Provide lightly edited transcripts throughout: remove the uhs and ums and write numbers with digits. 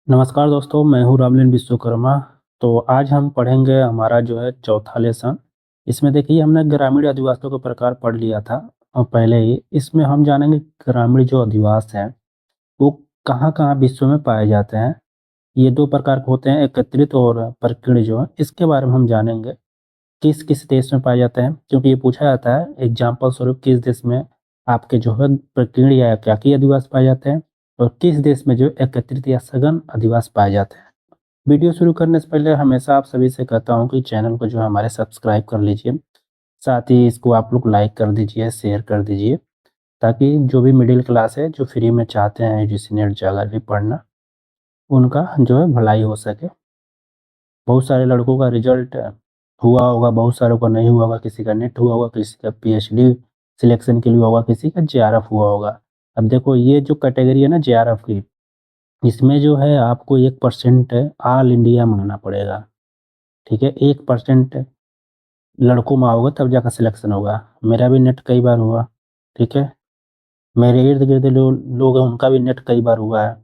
नमस्कार दोस्तों, मैं हूँ रामलीन विश्वकर्मा। तो आज हम पढ़ेंगे हमारा जो है चौथा लेसन। इसमें देखिए हमने ग्रामीण आदिवासियों का प्रकार पढ़ लिया था पहले ही। इसमें हम जानेंगे ग्रामीण जो आदिवास हैं वो कहाँ-कहाँ विश्व में पाए जाते हैं। ये 2 प्रकार के होते हैं, एकत्रित और प्रकीर्ण जो है, इसके बारे में हम जानेंगे। किस-किस देश में पाए जाते हैं? क्योंकि ये पूछा जाता है एग्ज़ाम्पल स्वरूप किस देश में आपके जो है प्रकीर्ण या एकाकी आदिवासी पाए जाते हैं और किस देश में जो एकत्रित या सघन आदिवासी पाए जाते हैं। वीडियो शुरू करने से पहले हमेशा आप सभी से कहता हूँ कि चैनल को जो है हमारे सब्सक्राइब कर लीजिए। साथ ही इसको आप लोग लाइक कर दीजिए, शेयर कर दीजिए, ताकि जो भी मिडिल क्लास है, जो फ्री में चाहते हैं यूजीसी नेट ज्योग्राफी पढ़ना, उनका जो है भलाई हो सके। बहुत सारे लड़कों का रिजल्ट हुआ होगा, बहुत सारों का नहीं हुआ होगा, किसी का नेट हुआ होगा, किसी का पीएचडी सिलेक्शन के लिए हुआ होगा, किसी का जेआरएफ हुआ होगा। अब देखो ये जो कैटेगरी है ना जेआरएफ की, इसमें जो है आपको 1% ऑल इंडिया मानना पड़ेगा, ठीक है? 1% लड़कों में होगा तब जाकर सिलेक्शन होगा। मेरा भी नेट कई बार हुआ, ठीक है? मेरे इर्द-गिर्द लोग हैं उनका भी नेट कई बार हुआ है।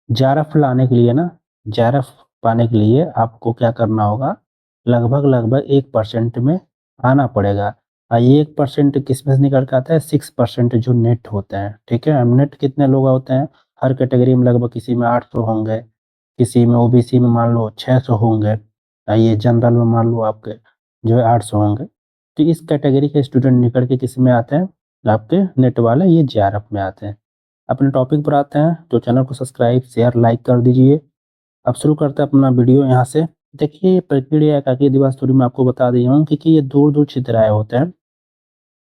जेआरएफ लाने के लिए ना, जेआरएफ पाने के लिए आपको क्या करना होगा, लगभग-लगभग 1% में आना पड़ेगा। ये 1% किसमें से निकल के आता है? 6% जो नेट होते हैं, ठीक है? अब नेट कितने लोग होते हैं? हर कैटेगरी में लगभग किसी में 800 होंगे, किसी में ओबीसी में मान लो 600 होंगे। ये जनरल में मान लो आपके जो है 800 होंगे। तो इस कैटेगरी के स्टूडेंट निकल के किस में आते हैं? आपके नेट वाले ये जेआरएफ में आते हैं। अपने टॉपिक पर आते हैं, तो चैनल को सब्सक्राइब, शेयर, लाइक कर दीजिए। अब शुरू करते हैं अपना वीडियो यहाँ से। देखिए ये प्रक्रिया एकाकी दिवस थोड़ी मैं आपको बता दिया हूँ क्योंकि ये दूर-दूर छितराए होते हैं।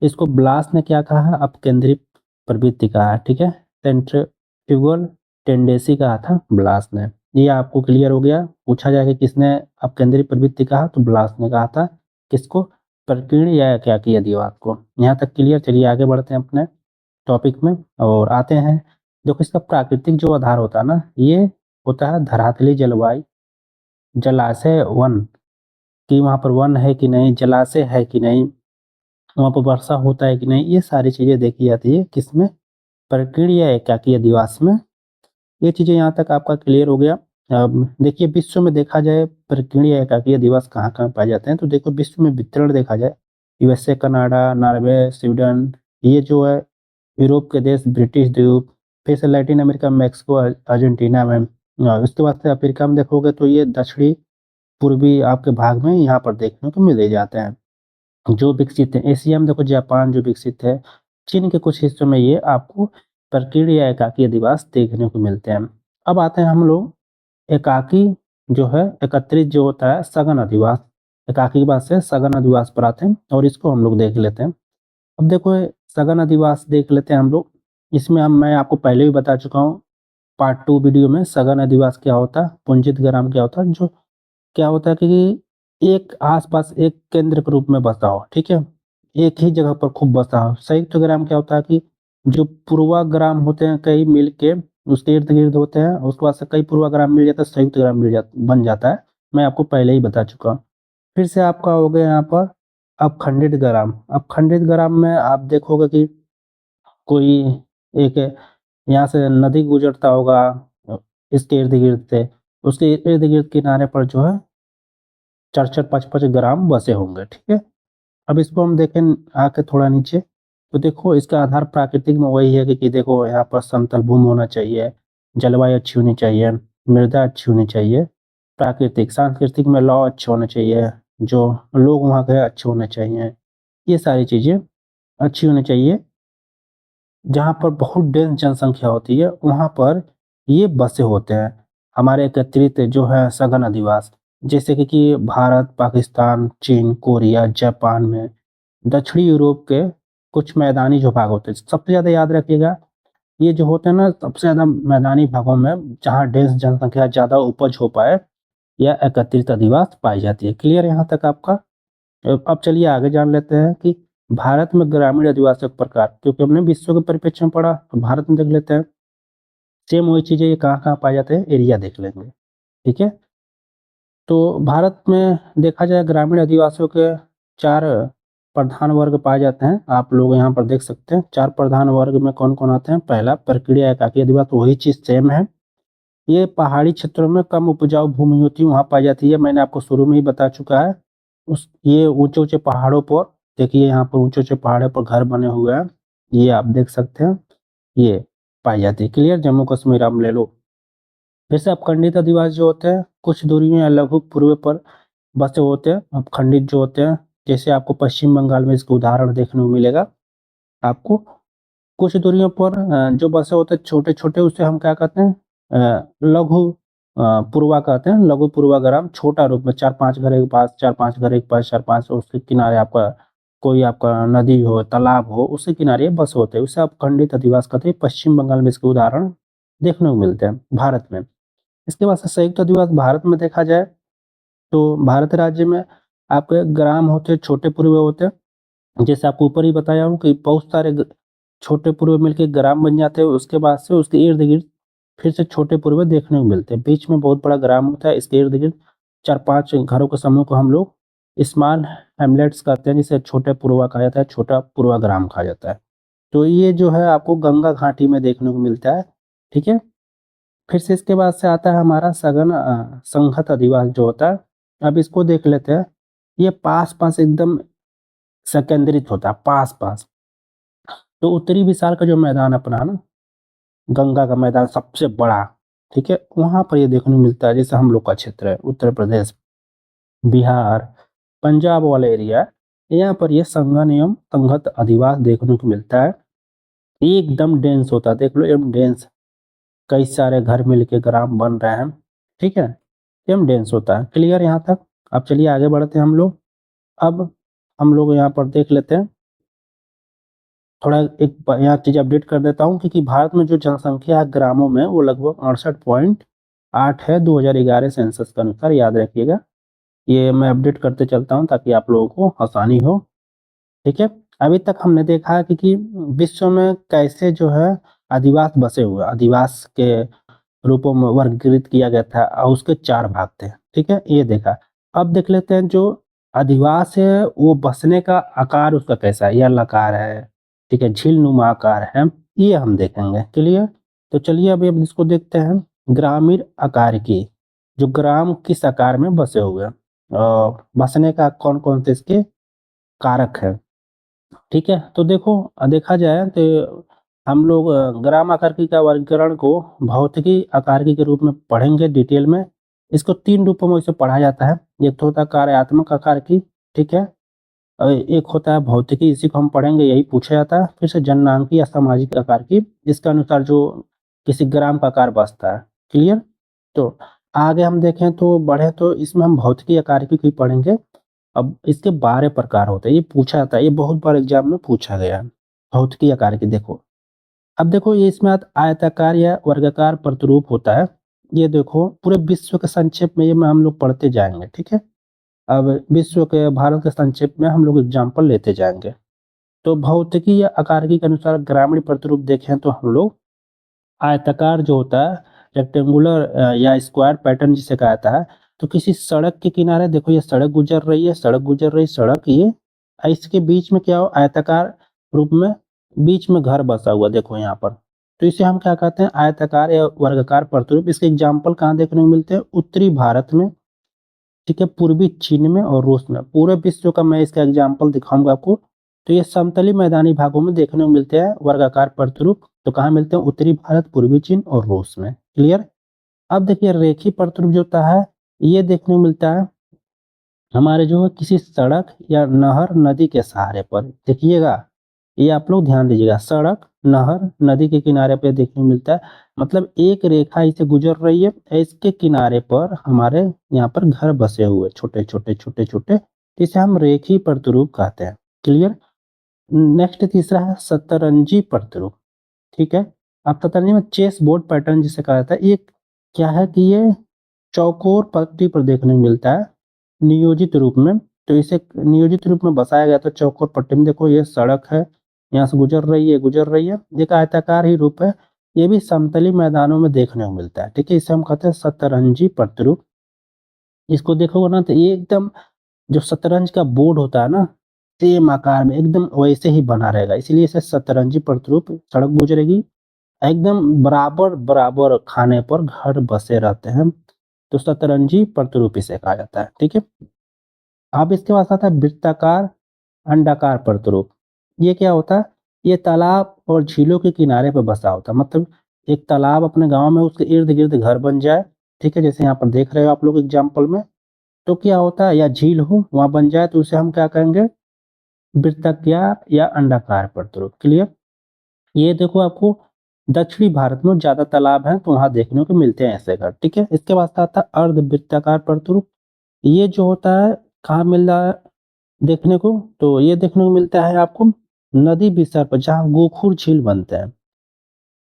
इसको ब्लास ने क्या कहा है? अपकेंद्रित प्रवृत्ति कहा है, ठीक है? सेंट्रीफ्यूगल टेंडेंसी कहा था ब्लास ने। ये आपको क्लियर हो गया? पूछा जाए कि किसने अपकेंद्रित प्रवृत्ति कहा? तो ब्लास ने कहा था। किसको? प्रकीर्ण या एकाकी दिवस को। यहाँ तक क्लियर? चलिए आगे बढ़ते हैं अपने टॉपिक में और आते हैं। देखो इसका प्राकृतिक जो आधार होता है ना, ये होता है धरातली जलवायु, जलाशय, वन, कि वहाँ पर वन है कि नहीं, जलाशय है कि नहीं, वहाँ पर वर्षा होता है कि नहीं, ये सारी चीज़ें देखी जाती है किसमें? प्रकीर्ण या एकाकी दिवस में। ये चीज़ें यहाँ तक आपका क्लियर हो गया। अब देखिए विश्व में देखा जाए प्रकीर्ण या एकाकी दिवस कहाँ-कहाँ पाए जाते हैं, तो देखो विश्व में वितरण देखा जाए, यूएसए, कनाडा, नॉर्वे, स्वीडन, ये जो है यूरोप के देश, ब्रिटिश द्वीप, फिर से लैटिन अमेरिका, मेक्सिको, अर्जेंटीना में, उसके बाद से अफ्रीका में देखोगे तो ये दक्षिणी पूर्वी आपके भाग में यहाँ पर देखने को मिल ही जाते हैं। जो विकसित है एशिया में देखो जापान जो विकसित है, चीन के कुछ हिस्सों में ये आपको प्रकीर्ण या एकाकी अधिवास देखने को मिलते हैं। अब आते हैं हम लोग एकाकी जो है एकत्रित जो होता है सघन अधिवास, एकाकी के बाद से सघन अधिवास पर आते हैं और इसको हम लोग देख लेते हैं। अब देखो ये सघन अधिवास देख लेते हैं हम लोग। इसमें हम मैं आपको पहले भी बता चुका हूँ पार्ट 2 वीडियो में सघन अधिवास क्या होता है, पुंजित ग्राम क्या होता है, जो क्या होता है कि एक आस-पास एक केंद्र के रूप में बसा हो, ठीक है? एक ही जगह पर खूब बसा हो। संयुक्त ग्राम क्या होता है कि जो पूर्वाग्राम होते हैं कई मिल के उसके इर्द-गिर्द होते हैं, उसके बाद से कई पूर्वाग्राम मिल जाता है, संयुक्त ग्राम बन जाता है। मैं आपको पहले ही बता चुका हूँ। फिर से आपका हो गया यहाँ पर अपखंडित ग्राम। अपखंडित ग्राम में आप देखोगे कि कोई एक यहाँ से नदी गुजरता होगा इसके इर्द-गिर्द से, उसके इर्द-गिर्द किनारे पर जो है 4-4 5-5 ग्राम बसे होंगे, ठीक है? अब इसको हम देखें आके थोड़ा नीचे, तो देखो इसका आधार प्राकृतिक में वही है कि देखो यहाँ पर समतल भूमि होना चाहिए, जलवायु अच्छी होनी चाहिए, मृदा अच्छी होनी चाहिए, प्राकृतिक, सांस्कृतिक में लॉ अच्छे होने चाहिए, जो लोग वहाँ के अच्छे होने चाहिए, ये सारी चीज़ें अच्छी होनी चाहिए। जहाँ पर बहुत डेंस जनसंख्या होती है, वहाँ पर ये बसे होते हैं। हमारे एकत्रित जो है सघन अधिवास, जैसे कि भारत, पाकिस्तान, चीन, कोरिया, जापान में, दक्षिणी यूरोप के कुछ मैदानी जो भाग होते हैं, सबसे ज़्यादा याद रखिएगा, ये जो होते हैं ना सबसे ज़्यादा मैदानी भागों में जहाँ डेंस जनसंख्या ज़्यादा उपज हो पाए या एकत्रित अधिवास पाई जाती है। क्लियर यहाँ तक आपका? अब चलिए आगे जान लेते हैं कि भारत में ग्रामीण आदिवासियों के प्रकार, क्योंकि हमने विश्व के परिप्रेक्ष्य में पढ़ा, तो भारत में देख लेते हैं। सेम वही चीज़ें ये कहाँ-कहाँ पाए जाते हैं, एरिया देख लेंगे, ठीक है? तो भारत में देखा जाए ग्रामीण आदिवासियों के 4 प्रधान वर्ग पाए जाते हैं। आप लोग यहाँ पर देख सकते हैं, 4 प्रधान वर्ग में कौन-कौन आते हैं? पहला प्रक्रिया एकाकी आदिवासी, वही चीज़ सेम है। ये पहाड़ी क्षेत्रों में कम उपजाऊ भूमि होती है, वहाँ पाई जाती है। मैंने आपको शुरू में ही बता चुका है। ये ऊँचे-ऊँचे पहाड़ों पर देखिए, यहाँ पर ऊँचे-ऊँचे पहाड़ों पर घर बने हुए हैं। ये आप देख सकते हैं, ये पाई जाती है। क्लियर? जम्मू कश्मीर आप ले लो। जैसे अपखंडित आदिवासी जो होते हैं, कुछ दूरियों या लघु पूर्व पर बसे होते हैं, अपखंडित जो होते हैं, जैसे आपको पश्चिम बंगाल में इसका उदाहरण देखने को मिलेगा। आपको कुछ दूरियों पर जो बसे होते हैं छोटे-छोटे, उसे हम क्या कहते हैं? लघु पूर्वा कहते हैं, लघु पूर्वाग्राम। छोटा रूप में 4-5 घर एक पास, 4-5 घर एक पास, 4-5 उसके किनारे आपका कोई आपका नदी हो, तालाब हो, उसके किनारे बसे होते हैं। उसे अपखंडित आदिवासी कहते हैं। पश्चिम बंगाल में इसके उदाहरण देखने को मिलते हैं, भारत में। इसके बाद से संयुक्त आदिवासी भारत में देखा जाए तो भारत राज्य में आपके ग्राम होते हैं, छोटे पूर्व होते हैं। जैसे आपको ऊपर ही बताया हूँ कि बहुत सारे छोटे पूर्व मिलके ग्राम बन जाते हैं। उसके बाद से उसके इर्द गिर्द फिर से छोटे पूर्व देखने को मिलते हैं। बीच में बहुत बड़ा ग्राम होता है। इसके इर्द गिर्द 4-5 घरों के समूह को हम लोग स्मॉल हैमलेट्स कहते हैं, जिसे छोटे पूर्वा कहा जाता है, छोटा पूर्वा ग्राम कहा जाता है। तो ये जो है आपको गंगा घाटी में देखने को मिलता है। ठीक है? फिर से इसके बाद से आता है हमारा सघन संहत अधिवास जो होता है। अब इसको देख लेते हैं। ये पास-पास एकदम संकेंद्रित होता है, पास-पास। तो उत्तरी विशाल का जो मैदान अपना ना, गंगा का मैदान सबसे बड़ा, ठीक है? वहाँ पर ये देखने को मिलता है। जैसे हम लोग का क्षेत्र है, उत्तर प्रदेश, बिहार, पंजाब वाला एरिया, यहाँ पर ये संघन एवं संहत अधिवास देखने को मिलता है। ये एकदम डेंस होता है, देख लो एकदम डेंस। कई सारे घर मिलके ग्राम बन रहे हैं, ठीक है? एकदम डेंस होता है। क्लियर यहाँ तक? अब चलिए आगे बढ़ते हैं हम लोग। अब हम लोग यहाँ पर देख लेते हैं, थोड़ा एक यहाँ चीज़ अपडेट कर देता हूँ, क्योंकि भारत में जो जनसंख्या है ग्रामों में, वो लगभग 68.8 है 2011 सेंसस के अनुसार, याद रखिएगा। ये मैं अपडेट करते चलता हूँ ताकि आप लोगों को आसानी हो, ठीक है? अभी तक हमने देखा है कि विश्व में कैसे जो है आदिवास बसे हुए हैं। आदिवास के रूपों में वर्गीकृत किया गया था और उसके 4 भाग थे, ठीक है? ये देखा। अब देख लेते हैं जो अधिवास है वो बसने का आकार उसका कैसा है, या लकार है, ठीक है, झील-नुमा आकार है, ये हम देखेंगे। क्लियर? तो चलिए अभी हम इसको देखते हैं, ग्रामीण आकार की, जो ग्राम किस आकार में बसे हुए हैं और बसने का कौन-कौन से इसके कारक हैं। ठीक है? तो देखो देखा जाए तो हम लोग ग्राम आकृति का वर्गीकरण को भौतिकी आकृति के रूप में पढ़ेंगे डिटेल में। इसको 3 रूपों में इसे पढ़ा जाता है। एक तो होता है कार्यात्मक आकृति, ठीक है? और एक होता है भौतिकी, इसी को हम पढ़ेंगे, यही पूछा जाता है। फिर से जननांकी या सामाजिक आकृति, इसके अनुसार जो किसी ग्राम का आकार बसता है। क्लियर? तो आगे हम देखें तो बढ़े तो इसमें हम भौतिकी आकृति को ही पढ़ेंगे। अब इसके 12 प्रकार होते हैं, ये पूछा जाता है, ये बहुत बार एग्जाम में पूछा गया है। भौतिकी आकार की देखो, अब देखो ये इसमें आयताकार या वर्गाकार प्रतिरूप होता है। ये देखो पूरे विश्व के संक्षेप में ये में हम लोग पढ़ते जाएंगे, ठीक है? अब विश्व के भारत के संक्षेप में हम लोग एग्जाम्पल लेते जाएंगे। तो भौतिकी या आकारिकी के अनुसार ग्रामीण प्रतिरूप देखें तो हम लोग आयताकार जो होता है, रेक्टेंगुलर या स्क्वायर पैटर्न जिसे कहा जाता है। तो किसी सड़क के किनारे देखो, ये सड़क गुजर रही है, सड़क गुजर रही, सड़क ये, इसके बीच में क्या हो, आयताकार रूप में बीच में घर बसा हुआ देखो यहाँ पर। तो इसे हम क्या कहते हैं, आयताकार या वर्गाकार प्रतिरूप। इसके एग्जाम्पल कहाँ देखने को मिलते हैं? उत्तरी भारत में, ठीक है, पूर्वी चीन में और रूस में। पूरे विश्व का मैं इसका एग्जाम्पल दिखाऊंगा आपको। तो ये समतली मैदानी भागों में देखने को मिलते हैं वर्गाकार प्रतिरूप। तो कहाँ मिलते हैं? उत्तरी भारत, पूर्वी चीन और रूस में। क्लियर? अब देखिए रेखी प्रतिरूप जो होता है, ये देखने को मिलता है हमारे जो है किसी सड़क या नहर, नदी के सहारे पर। देखिएगा, ये आप लोग ध्यान दीजिएगा, सड़क, नहर, नदी के किनारे पे देखने को मिलता है। मतलब एक रेखा इसे गुजर रही है, इसके किनारे पर हमारे यहाँ पर घर बसे हुए छोटे-छोटे, छोटे-छोटे, इसे हम रेखी प्रतिरूप कहते हैं। क्लियर? नेक्स्ट तीसरा है शतरंजी प्रतिरूप, ठीक है? अब शतरंजी में चेस बोर्ड पैटर्न जिसे कहा जाता है, ये क्या है कि ये चौकोर पट्टी पर देखने को मिलता है नियोजित रूप में। तो इसे नियोजित रूप में बसाया गया तो चौकोर पट्टी में देखो ये सड़क है, यहाँ से गुजर रही है, गुजर रही है, एक आयताकार ही रूप है। ये भी समतली मैदानों में देखने को मिलता है, ठीक है? इसे हम कहते हैं शतरंजी प्रतिरूप। इसको देखोगे ना तो ये एकदम जो शतरंज का बोर्ड होता है ना, सेम आकार में एकदम वैसे ही बना रहेगा, इसलिए इसे शतरंजी प्रतिरूप। सड़क गुजरेगी, एकदम बराबर बराबर खाने पर घर बसे रहते हैं, तो शतरंजी प्रतिरूप इसे कहा जाता है। ठीक है, अब इसके पास आता है वृत्ताकार अंडाकार प्रतिरूप। ये क्या होता है? ये तालाब और झीलों के किनारे पे बसा होता है, मतलब एक तालाब अपने गांव में, उसके इर्द गिर्द घर बन जाए। ठीक है, जैसे यहाँ पर देख रहे हो आप लोग एग्जाम्पल में, तो क्या होता है, या झील हो वहां बन जाए तो उसे हम क्या कहेंगे? वृत्ताकार या अंडाकार प्रतिरूप। क्लियर? ये देखो आपको दक्षिणी भारत में ज्यादा तालाब हैं तो वहां देखने को मिलते हैं ऐसे घर। ठीक है, इसके बाद आता है अर्धवृत्ताकार प्रतिरूप। ये जो होता है कहाँ मिल रहा है देखने को? तो ये देखने को मिलता है आपको नदी विस्तार पर, जहाँ गोखुर झील बनते हैं।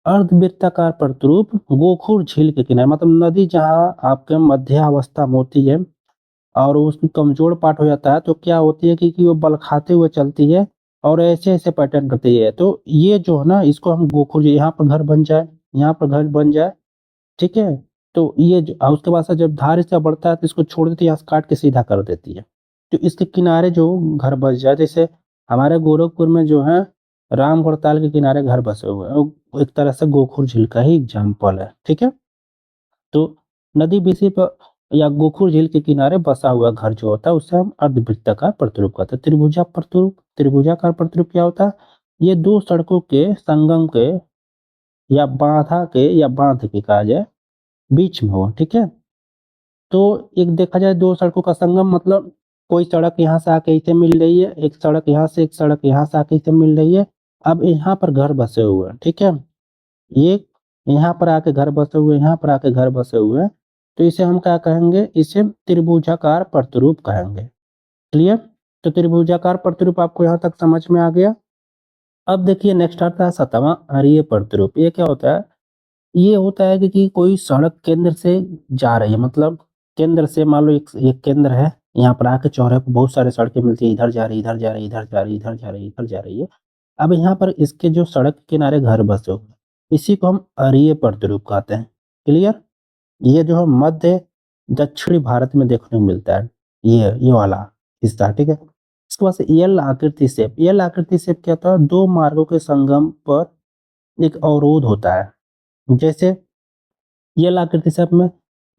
अर्धवृत्ताकार प्रतिरूप गोखुर झील के किनारे, मतलब नदी जहाँ आपके मध्यावस्था में होती है और उसकी कमजोर पार्ट हो जाता है, तो क्या होती है कि वो बल खाते हुए चलती है और ऐसे ऐसे पैटर्न करती है। तो ये जो है ना, इसको हम गोखुर, यहाँ पर घर बन जाए, यहाँ पर घर बन जाए। ठीक है, तो ये उसके बाद से जब धार इसका बढ़ता है तो इसको छोड़ देती है, यहाँ से काट के सीधा कर देती है। तो इसके किनारे जो घर बस जाए, जैसे हमारे गोरखपुर में जो है रामगढ़ ताल के किनारे घर बसे हुए हैं, वो एक तरह से गोखुर झील का ही एग्जाम्पल है। ठीक है, तो नदी बीसी पर या गोखुर झील के किनारे बसा हुआ घर जो होता है उसे हम अर्धवृत्ताकार प्रतिरूप कहते हैं। त्रिभुजा प्रतिरूप, त्रिभुजाकार प्रतिरूप क्या होता है? ये दो सड़कों के संगम के या बाधा के या बांध के कहा जाए बीच में हो। ठीक है, तो एक देखा जाए दो सड़कों का संगम, मतलब कोई सड़क यहाँ से आके इसे मिल रही है, एक सड़क यहाँ से, एक सड़क यहाँ से आके इसे मिल रही है। अब यहाँ पर घर बसे हुए हैं। ठीक है, ये यहाँ पर आके घर बसे हुए, यहाँ पर आके घर बसे हुए हैं, तो इसे हम क्या कहेंगे? इसे त्रिभुजाकार प्रतिरूप कहेंगे। क्लियर? तो त्रिभुजाकार प्रतिरूप आपको यहाँ तक समझ में आ गया। अब देखिए नेक्स्ट आता है सतवां अरीय प्रतिरूप। ये क्या होता है? ये होता है कि कोई सड़क केंद्र से जा रही है, मतलब केंद्र से मान लो एक केंद्र है, यहाँ पर आके चौराहे पर बहुत सारे सड़कें मिलती है, इधर जा रही, इधर जा रही, इधर जा रही, इधर जा रही, इधर जा रही है। अब यहाँ पर इसके जो सड़क के किनारे घर बसे हुए हैं, इसी को हम अरीय प्रतिरूप कहते हैं। क्लियर? ये जो है मध्य दक्षिणी भारत में देखने को मिलता है, ये वाला हिस्सा। ठीक है, इसके बाद से एल आकृति शेप। एल आकृति शेप क्या होता है? दो मार्गों के संगम पर एक अवरोध होता है। जैसे ये आकृति शेप में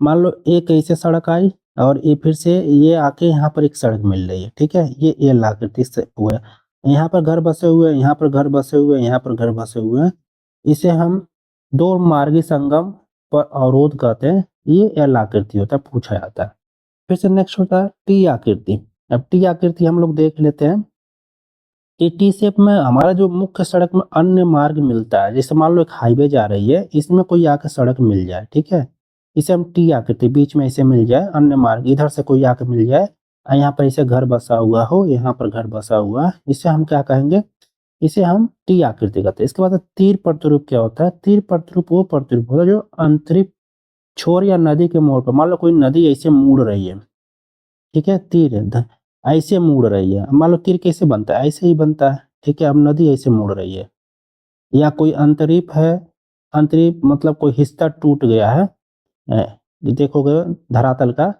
मान लो एक ऐसे सड़क आई और ये फिर से ये आके यहाँ पर एक सड़क मिल रही है। ठीक है, ये एल आकृति से हुआ है। यहाँ पर घर बसे हुए हैं, यहाँ पर घर बसे हुए हैं, यहाँ पर घर बसे हुए हैं। इसे हम दो मार्गी संगम पर अवरोध कहते हैं। ये एल आकृति होता है, पूछा जाता है। फिर से नेक्स्ट होता है टी आकृति। अब टी आकृति हम लोग देख लेते हैं कि टी शेप में हमारा जो मुख्य सड़क में अन्य मार्ग मिलता है, जैसे मान लो एक हाईवे जा रही है, इसमें कोई आके सड़क मिल जाए। ठीक है, इसे हम टी आकृति, बीच में इसे मिल जाए अन्य मार्ग, इधर से कोई आके मिल जाए और यहाँ पर इसे घर बसा हुआ हो, यहाँ पर घर बसा हुआ है, इसे हम क्या कहेंगे? इसे हम टी आकृति कहते हैं। इसके बाद तीर प्रतिरूप क्या होता है? तीर प्रतिरूप वो प्रतिरूप होता है जो अंतरिक्ष छोर या नदी के मोड़ पर, मान लो कोई नदी ऐसे मुड़ रही है। ठीक है, ऐसे मुड़ रही है। मान लो तीर कैसे बनता है? ऐसे ही बनता है। ठीक है, अब नदी ऐसे मुड़ रही है, या कोई अंतरीप है, अंतरीप मतलब कोई हिस्सा टूट गया है। ये देखोगे धरातल का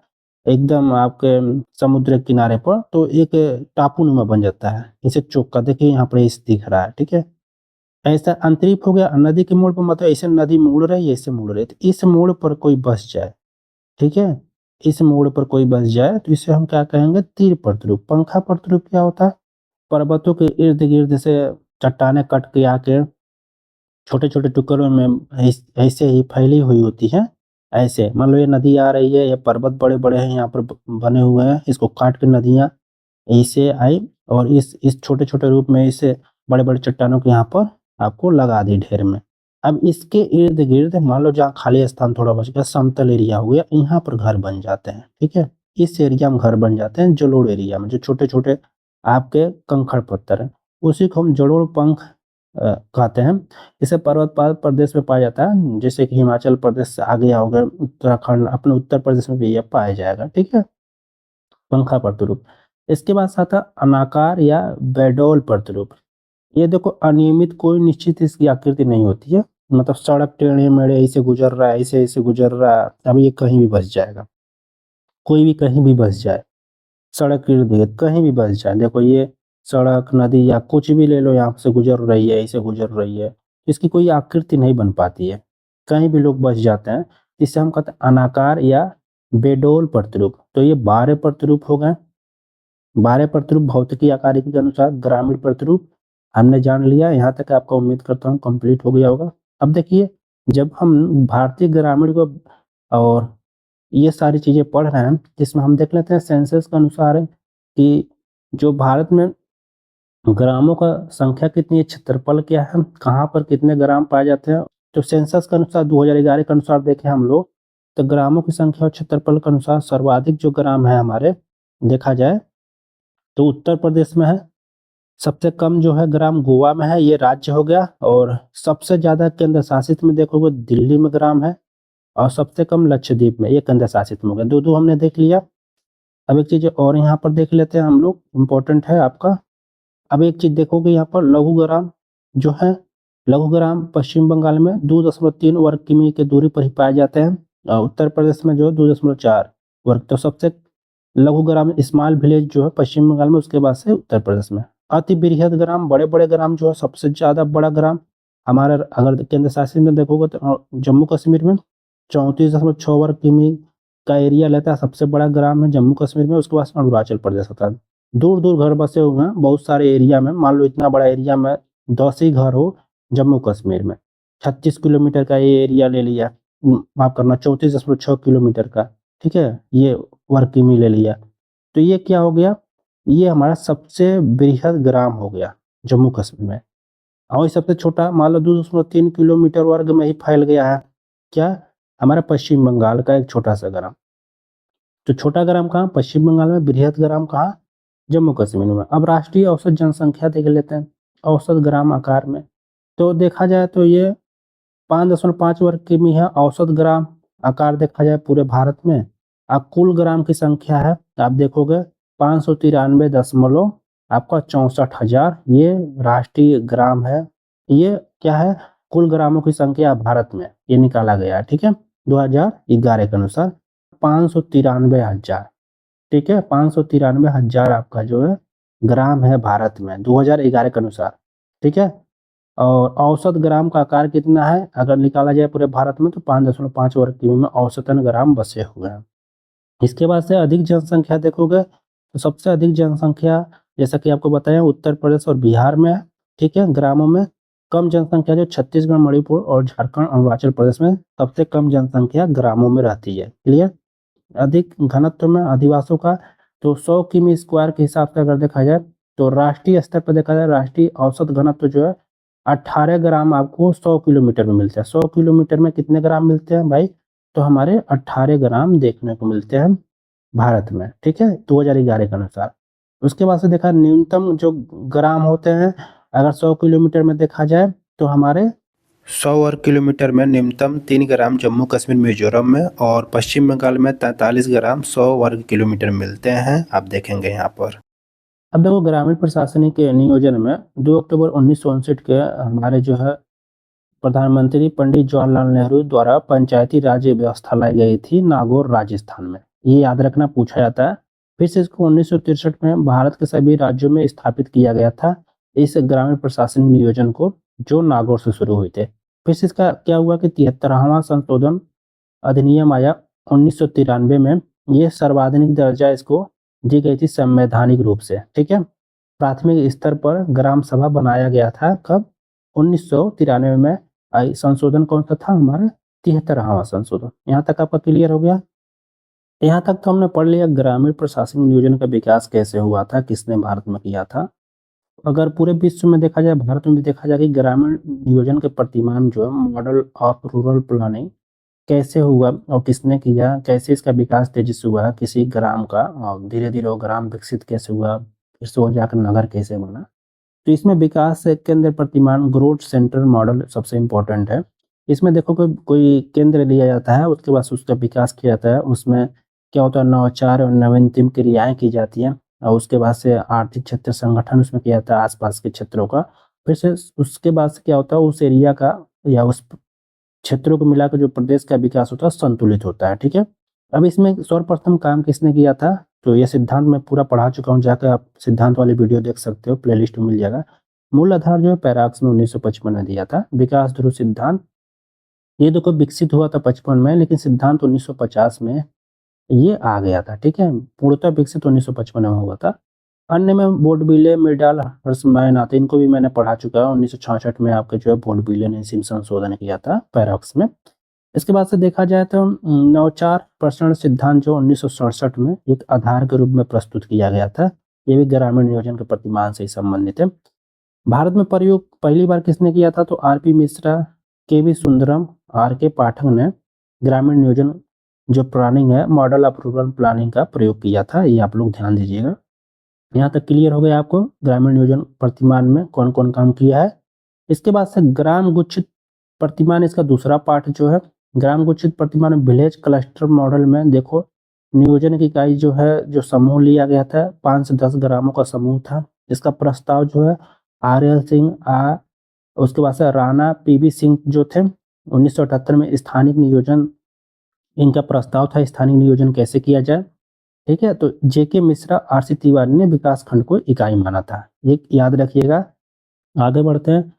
एकदम आपके समुद्र के किनारे पर, तो एक टापू नुमा बन जाता है, इसे चौका देखिए यहाँ पर ऐसे दिख रहा है। ठीक है, ऐसा अंतरीप हो गया। नदी के मोड़ पर मतलब ऐसे नदी मुड़ रही है, ऐसे मुड़ रही है, तो इस मोड़ पर कोई बस जाए। ठीक है, इस मोड़ पर कोई बस जाए तो इसे हम क्या कहेंगे? तीर प्रतिरूप। पंखा प्रतिरूप क्या होता है? पर्वतों के इर्द गिर्द से चट्टाने कट के आके छोटे छोटे टुकड़ों में ऐसे ही फैली हुई होती है। ऐसे मान लो ये नदी आ रही है, ये पर्वत बड़े बड़े हैं यहाँ पर बने हुए हैं, इसको काट के नदियाँ ऐसे आई और इस छोटे छोटे रूप में इसे बड़े बड़े चट्टानों के यहाँ पर आपको लगा दी ढेर में। अब इसके इर्द गिर्द मान लो जहाँ खाली स्थान थोड़ा बच गया, समतल एरिया हो गया, यहाँ पर घर बन जाते हैं। ठीक है, इस एरिया में घर बन जाते हैं, जलोढ़ एरिया में, जो छोटे छोटे आपके कंकड़ पत्थर है, उसी को हम जलोढ़ पंख कहते हैं। इसे पर्वत प्रदेश में पाया जाता है, जैसे कि हिमाचल प्रदेश से आगे आओगे, उत्तराखंड, अपने उत्तर प्रदेश में भी यह पाया जाएगा। ठीक है, पंखा प्रतिरूप। इसके बाद आता अनाकार या बेडोल प्रतिरूप। ये देखो अनियमित, कोई निश्चित इसकी आकृति नहीं होती है, मतलब सड़क टेढ़े मेढ़े ऐसे गुजर रहा है, ऐसे ऐसे गुजर रहा है, अब ये कहीं भी बस जाएगा, कोई भी कहीं भी बस जाए, सड़क के इर्द गिर्द कहीं भी बस जाए। देखो ये सड़क, नदी या कुछ भी ले लो, यहाँ से गुजर रही है, ऐसे गुजर रही है। इसकी कोई आकृति नहीं बन पाती है, कहीं भी लोग बस जाते हैं। इसे हम कहते हैं अनाकार या बेडोल प्रतिरूप। तो ये 12 प्रतिरूप हो गए। 12 प्रतिरूप भौतिकी आकारिकी के अनुसार ग्रामीण प्रतिरूप हमने जान लिया। यहाँ तक आपका उम्मीद करता हूँ कंप्लीट हो गया होगा। अब देखिए, जब हम भारतीय ग्रामीण को और ये सारी चीज़ें पढ़ रहे हैं, जिसमें हम देख लेते हैं सेंसस के अनुसार है कि जो भारत में ग्रामों का संख्या कितनी है, क्षेत्रफल क्या है, कहाँ पर कितने ग्राम पाए जाते हैं। तो सेंसस के अनुसार 2011 के अनुसार देखें हम लोग, तो ग्रामों की संख्या और क्षेत्रफल के अनुसार सर्वाधिक जो ग्राम है हमारे देखा जाए तो उत्तर प्रदेश में है। सबसे कम जो है ग्राम गोवा में है, ये राज्य हो गया। और सबसे ज़्यादा केंद्र शासित में देखोगे दिल्ली में ग्राम है, और सबसे कम लक्षद्वीप में, ये केंद्र शासित में हो गया। दो हमने देख लिया। अब एक चीज़ और यहाँ पर देख लेते हैं हम लोग, इम्पोर्टेंट है आपका। अब एक चीज़ देखोगे यहाँ पर लघु ग्राम जो है, लघु ग्राम पश्चिम बंगाल में 2.3 वर्ग किमी की दूरी पर ही पाए जाते हैं, और उत्तर प्रदेश में जो 2.4 वर्ग। तो सबसे लघु ग्राम स्मॉल विलेज जो है पश्चिम बंगाल में, उसके बाद से उत्तर प्रदेश में। अति बृहद ग्राम, बड़े बड़े ग्राम जो है, सबसे ज़्यादा बड़ा ग्राम हमारा अगर केंद्र शासित में देखोगे तो जम्मू कश्मीर में 34.6 वर्ग किमी का एरिया लेता है। सबसे बड़ा ग्राम है जम्मू कश्मीर में, उसके बाद अरुणाचल प्रदेश होता है। दूर दूर घर बसे हुए हैं बहुत सारे एरिया में। मान लो इतना बड़ा एरिया में 10 ही घर हो जम्मू कश्मीर में, 36 किलोमीटर का ये एरिया ले लिया, माफ करना 34.6 किलोमीटर का, ठीक है, ये वर्ग किमी ले लिया। तो ये क्या हो गया, ये हमारा सबसे बृहद ग्राम हो गया जम्मू कश्मीर में। और सबसे छोटा मान लो 2.3 किलोमीटर वर्ग में ही फैल गया है, क्या, हमारा पश्चिम बंगाल का एक छोटा सा ग्राम। तो छोटा ग्राम कहाँ, पश्चिम बंगाल में। बृहद ग्राम कहाँ, जम्मू कश्मीर में। अब राष्ट्रीय औसत जनसंख्या देख लेते हैं, औसत ग्राम आकार में। तो देखा जाए तो ये 5.5 वर्ग किमी है औसत ग्राम आकार देखा जाए पूरे भारत में। अब कुल ग्राम की संख्या है, आप देखोगे 593 आपका 64,000, ये राष्ट्रीय ग्राम है। ये क्या है, कुल ग्रामों की संख्या भारत में ये निकाला गया है, ठीक है, 2011 के अनुसार 593,000, ठीक है, 593,000 आपका जो है ग्राम है भारत में 2011 के अनुसार, ठीक है। और औसत ग्राम का आकार कितना है अगर निकाला जाए पूरे भारत में, तो 5.5 वर्ग किमी में औसतन ग्राम बसे हुए हैं। इसके बाद से अधिक जनसंख्या देखोगे तो सबसे अधिक जनसंख्या जैसा कि आपको बताया उत्तर प्रदेश और बिहार में है, ठीक है, ग्रामों में। कम जनसंख्या जो छत्तीसगढ़, मणिपुर और झारखंड, अरुणाचल प्रदेश में सबसे कम जनसंख्या ग्रामों में रहती है। क्लियर। अधिक घनत्व में अधिवासों का, तो 100 किमी स्क्वायर के हिसाब से अगर देखा जाए तो राष्ट्रीय स्तर पर देखा जाए राष्ट्रीय औसत घनत्व जो है 18 ग्राम आपको 100 किलोमीटर में मिलता है। 100 किलोमीटर में कितने ग्राम मिलते हैं भाई, तो हमारे 18 ग्राम देखने को मिलते हैं भारत में, ठीक है, 2011 के अनुसार। उसके बाद से देखा न्यूनतम जो ग्राम होते हैं अगर 100 किलोमीटर में देखा जाए तो हमारे 100 वर्ग किलोमीटर में न्यूनतम 3 ग्राम जम्मू कश्मीर मिजोरम में, और पश्चिम बंगाल में 43 ग्राम 100 वर्ग किलोमीटर मिलते हैं, आप देखेंगे यहाँ पर। अब देखो ग्रामीण प्रशासनिक नियोजन में 2 अक्टूबर 1959 के हमारे जो है प्रधानमंत्री पंडित जवाहरलाल नेहरू द्वारा पंचायती राज व्यवस्था लाई गई थी नागौर राजस्थान में। ये याद रखना पूछा जाता है। फिर से इसको 1963 में भारत के सभी राज्यों में स्थापित किया गया था इस ग्रामीण प्रशासनिक नियोजन को, जो नागौर से शुरू हुए थे। फिर से इसका क्या हुआ कि 73वां संशोधन अधिनियम आया 1993 में। ये सर्वाधिक दर्जा इसको दी गई थी संवैधानिक रूप से, ठीक है। प्राथमिक स्तर पर ग्राम सभा बनाया गया था कब, 1993 में। संशोधन कौन सा था हमारा, 73वां संशोधन। यहाँ तक आपका क्लियर हो गया। यहाँ तक तो हमने पढ़ लिया ग्रामीण प्रशासनिक नियोजन का विकास कैसे हुआ था, किसने भारत में किया था। अगर पूरे विश्व में देखा जाए, भारत में भी देखा जाए कि ग्रामीण नियोजन के प्रतिमान जो है मॉडल ऑफ रूरल प्लानिंग कैसे हुआ और किसने किया, कैसे इसका विकास तेजी से हुआ किसी ग्राम का, और धीरे धीरे वो ग्राम विकसित कैसे हुआ, फिर से वो जाकर नगर कैसे बना। तो इसमें विकास केंद्र प्रतिमान ग्रोथ सेंटर मॉडल सबसे इम्पोर्टेंट है। इसमें देखो कोई केंद्र लिया जाता है, उसके बाद उसका विकास किया जाता है। उसमें क्या होता है, नवाचार और नवीनतम क्रियाएं की जाती हैं, और उसके बाद से आर्थिक क्षेत्र संगठन उसमें किया जाता है आसपास के क्षेत्रों का। फिर से उसके बाद से क्या होता है, उस एरिया का या उस क्षेत्रों को मिलाकर जो प्रदेश का विकास होता है संतुलित होता है, ठीक है। अब इसमें सर्वप्रथम काम किसने किया था, तो ये सिद्धांत मैं पूरा पढ़ा चुका हूँ, जाकर आप सिद्धांत वाली वीडियो देख सकते हो, प्लेलिस्ट में मिल जाएगा। मूल आधार जो है पैराक्स में 1955 में दिया था। विकास ध्रुव सिद्धांत ये देखो विकसित हुआ था 55 में, लेकिन सिद्धांत 1950 में ये आ गया था, ठीक है। पूर्णतः विकसित 1955 में हुआ था। अन्य में बोर्डविले, मिर्डाल, हर्षमैन आते, इनको भी मैंने पढ़ा चुका है। 1966 में आपके जो है बोर्डविले ने इसी में संशोधन किया था पैराक्स में। इसके बाद से देखा जाए तो नवाचार प्रसारण सिद्धांत जो 1967 में एक आधार के रूप में प्रस्तुत किया गया था। ये भी ग्रामीण नियोजन के प्रतिमान से ही संबंधित है। भारत में प्रयोग पहली बार किसने किया था? तो R P. Mishra, K V. Sundaram, R K. Pathak ने ग्रामीण नियोजन जो प्लानिंग है, मॉडल ऑफ रूरल प्लानिंग का प्रयोग किया था। ये आप लोग ध्यान दीजिएगा। यहाँ तक क्लियर हो गया आपको ग्रामीण नियोजन प्रतिमान में कौन कौन काम किया है। इसके बाद से ग्राम गुच्छित प्रतिमान, इसका दूसरा पार्ट जो है ग्राम गुच्छित प्रतिमान विलेज क्लस्टर मॉडल में देखो नियोजन की इकाई जो है, जो समूह लिया गया था 5 से 10 ग्रामों का समूह था। इसका प्रस्ताव जो है आर.एल. सिंह उसके बाद से राणा पी.बी. सिंह जो थे 1978 में स्थानिक नियोजन इनका प्रस्ताव था, स्थानिक नियोजन कैसे किया जाए, ठीक है। तो जे.के. मिश्रा, आर.सी. तिवारी ने विकास खंड को इकाई माना था, ये याद रखिएगा। आगे बढ़ते हैं।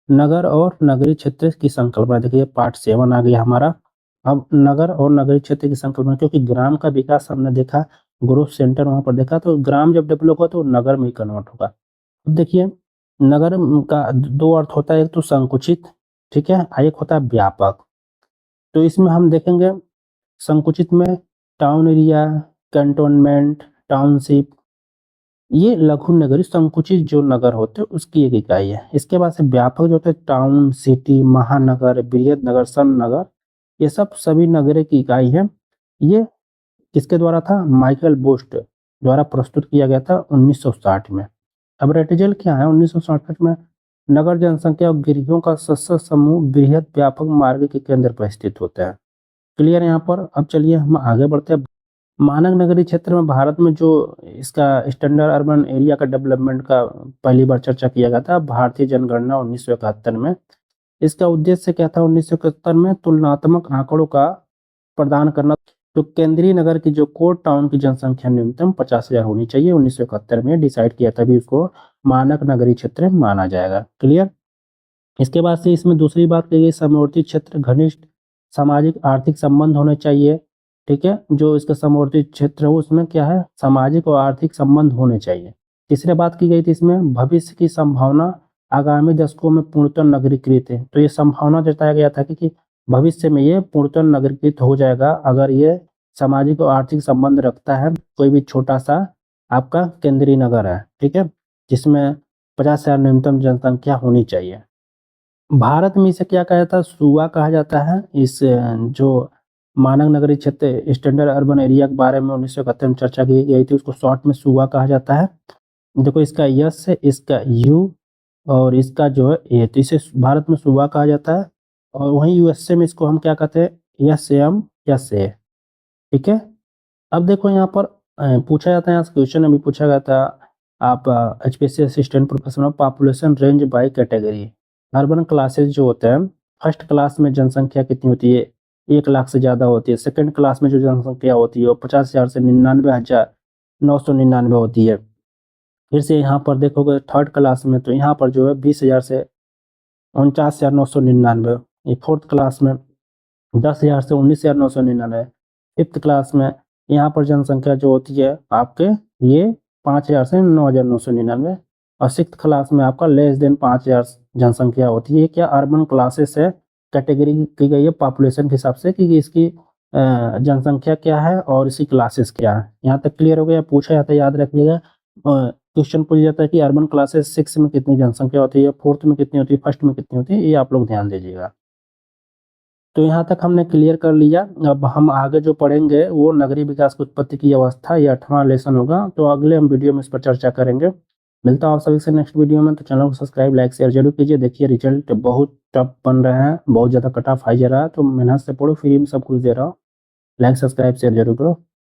नगर और नगरीय क्षेत्र की संकल्पना, देखिए पार्ट 7 आ गया हमारा। अब नगर और नगरीय क्षेत्र की संकल्पना, क्योंकि ग्राम का विकास हमने देखा, ग्रोथ सेंटर वहां पर देखा, तो ग्राम जब डेवलप होगा तो नगर में कन्वर्ट होगा। अब देखिए नगर का 2 अर्थ होता है, एक तो संकुचित, ठीक है, एक होता है व्यापक। तो इसमें हम देखेंगे संकुचित में टाउन एरिया, कैंटोनमेंट, टाउनशिप, ये लघु नगरी संकुचित जो नगर होते हैं उसकी एक इकाई है। इसके बाद से व्यापक जो होते हैं टाउन, सिटी, महानगर, बृहद नगर, सन नगर, ये सब सभी नगरों की इकाई है। ये किसके द्वारा था? माइकल बोस्ट द्वारा प्रस्तुत किया गया था 1960 में। अब रेटिजल क्या है? 1967 में नगर जनसंख्या और गृहों का सस्ता समूह बृहद व्यापक मार्ग के केंद्र पर स्थित होता है। क्लियर यहाँ पर। अब चलिए हम आगे बढ़ते हैं। मानक नगरीय क्षेत्र में भारत में जो इसका स्टैंडर्ड अर्बन एरिया का डेवलपमेंट का पहली बार चर्चा किया गया था भारतीय जनगणना 1971 में। इसका उद्देश्य क्या था? 1971 में तुलनात्मक आंकड़ों का प्रदान करना। तो केंद्रीय नगर की जो कोर टाउन की जनसंख्या न्यूनतम 50,000 होनी चाहिए, 1971 में डिसाइड किया, तभी उसको मानक नगरीय क्षेत्र माना जाएगा। क्लियर। इसके बाद से इसमें दूसरी बात कही गई समवर्ती क्षेत्र घनिष्ठ सामाजिक आर्थिक संबंध होने चाहिए, ठीक है। जो इसका समवर्ती क्षेत्र है उसमें क्या है? सामाजिक और आर्थिक संबंध होने चाहिए। तीसरी बात की गई थी इसमें भविष्य की संभावना आगामी दशकों में पूर्णतः नगरीकृत है। तो ये संभावना जताया गया था कि भविष्य में ये पूर्णतः नगरीकृत हो जाएगा अगर ये सामाजिक और आर्थिक संबंध रखता है। कोई भी छोटा सा आपका केंद्रीय नगर है, ठीक है, जिसमें 50,000 न्यूनतम जनसंख्या होनी चाहिए। भारत में इसे क्या कहा जाता है? सूबा कहा जाता है। इस जो मानक नगरीय क्षेत्र स्टैंडर्ड अर्बन एरिया के बारे में 1971 में चर्चा की गई थी, उसको शॉर्ट में सूबा कहा जाता है। देखो इसका यस है, इसका यू और इसका जो है ए, तो इसे भारत में सूबा कहा जाता है। और वहीं यूएसए में इसको हम क्या कहते हैं? यस एम यस ए, ठीक है। अब देखो यहाँ पर पूछा जाता है, यहाँ क्वेश्चन अभी पूछा गया था, आप HPSC assistant professor population range by category. Urban classes जो होते हैं, फर्स्ट क्लास में जनसंख्या कितनी होती है? 1 लाख से ज़्यादा होती है। सेकंड क्लास में जो जनसंख्या होती है वो 50,000 से 99,999 होती है। फिर से यहाँ पर देखोगे थर्ड क्लास में, तो यहाँ पर जो है 20,000 से 49,999। ये फोर्थ क्लास में 10,000 से 19,999। फिफ्थ क्लास में यहाँ पर जनसंख्या जो होती है आपके ये 5,000 से 9,999। और सिक्स क्लास में आपका लेस देन 5,000 जनसंख्या होती है। क्या अर्बन क्लासेस है, कैटेगरी की गई है पॉपुलेशन के हिसाब से कि इसकी जनसंख्या क्या है और इसकी क्लासेस क्या है। यहाँ तक क्लियर हो गया। पूछा जाता है, याद रखिएगा, क्वेश्चन पूछ जाता है कि अर्बन क्लासेस 6 में कितनी जनसंख्या होती है, फोर्थ में कितनी होती है, फर्स्ट में कितनी होती है, ये आप लोग ध्यान दीजिएगा। तो यहाँ तक हमने क्लियर कर लिया। अब हम आगे जो पढ़ेंगे वो नगरीय विकास की उत्पत्ति की अवस्था, ये 8वां लेसन होगा। तो अगले हम वीडियो में इस पर चर्चा करेंगे। मिलता हूँ आप सभी से नेक्स्ट वीडियो में। तो चैनल को सब्सक्राइब, लाइक, शेयर जरूर कीजिए। देखिए रिजल्ट बहुत टफ बन रहे हैं, बहुत ज़्यादा कट ऑफ हाई जा रहा है, तो मेहनत से पढ़ो, फ्री में सब कुछ दे रहा हूँ। लाइक, सब्सक्राइब, शेयर जरूर करो।